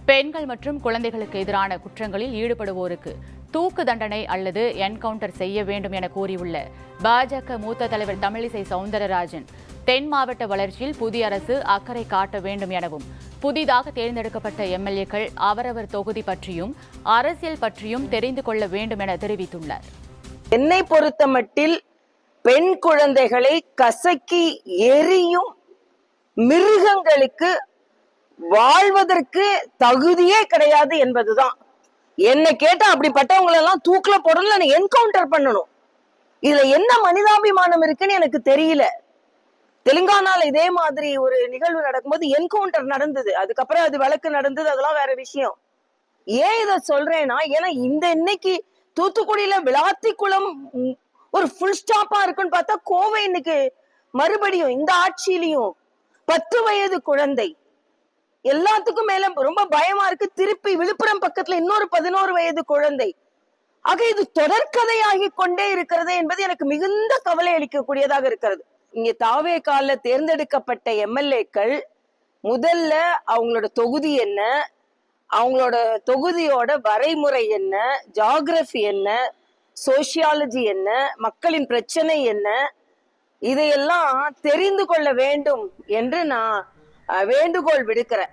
பெண்கள் மற்றும் குழந்தைகளுக்கு எதிரான குற்றங்களில் ஈடுபடுவோருக்கு தூக்கு தண்டனை அல்லது என்கவுண்டர் செய்ய வேண்டும் என கூறியுள்ள பாஜக மூத்த தலைவர் தமிழிசை சவுந்தரராஜன், தென் மாவட்ட வளர்ச்சியில் புதிய அரசு அக்கறை காட்ட வேண்டும் எனவும், புதிதாக தேர்ந்தெடுக்கப்பட்ட எம்எல்ஏக்கள் அவரவர் தொகுதி பற்றியும் அரசியல் பற்றியும் தெரிந்து கொள்ள வேண்டும் என தெரிவித்துள்ளார். என்னை பொறுத்தமட்டில் பெண் குழந்தைகளை கசக்கி எரியும் மிருகங்களுக்கு வாழ்வதற்கு தகுதியே கிடையாது என்பதுதான். என்ன கேட்டா அப்படிப்பட்டவங்களை எல்லாம் தூக்குல போடணும், என்கவுண்டர் பண்ணணும். இதுல என்ன மனிதாபிமானம் இருக்குன்னு எனக்கு தெரியல. தெலுங்கானால இதே மாதிரி ஒரு நிகழ்வு நடக்கும்போது என்கவுண்டர் நடந்தது, அதுக்கப்புறம் அது வழக்கு நடந்தது, அதெல்லாம் வேற விஷயம். ஏன் இத சொல்றேன்னா, ஏன்னா இந்த இன்னைக்கு தூத்துக்குடியில விளாத்திக்குளம் ஒரு ஃபுல் ஸ்டாப்பா இருக்குன்னு பார்த்தா, கோவை இன்னைக்கு மறுபடியும் இந்த ஆட்சியிலையும் 10 வயது குழந்தை, எல்லாத்துக்கும் மேல ரொம்ப பயமா இருக்கு. திருப்பி விழுப்புரம் பக்கத்துல இன்னொரு 11 வயது குழந்தை. ஆக இது தொடர்கதையாகி கொண்டே இருக்கிறது என்பது எனக்கு மிகுந்த கவலை அளிக்கக்கூடியதாக இருக்கிறது. இங்க தாவேகால தேர்ந்தெடுக்கப்பட்ட எம்எல்ஏக்கள் முதல்ல அவங்களோட தொகுதி என்ன, அவங்களோட தொகுதியோட வரைமுறை என்ன, ஜியோகிராஃபி என்ன, சோசியாலஜி என்ன, மக்களின் பிரச்சனை என்ன, இதையெல்லாம் தெரிந்து கொள்ள வேண்டும் என்று நான் வேண்டுகோள் விடுக்கிறேன்.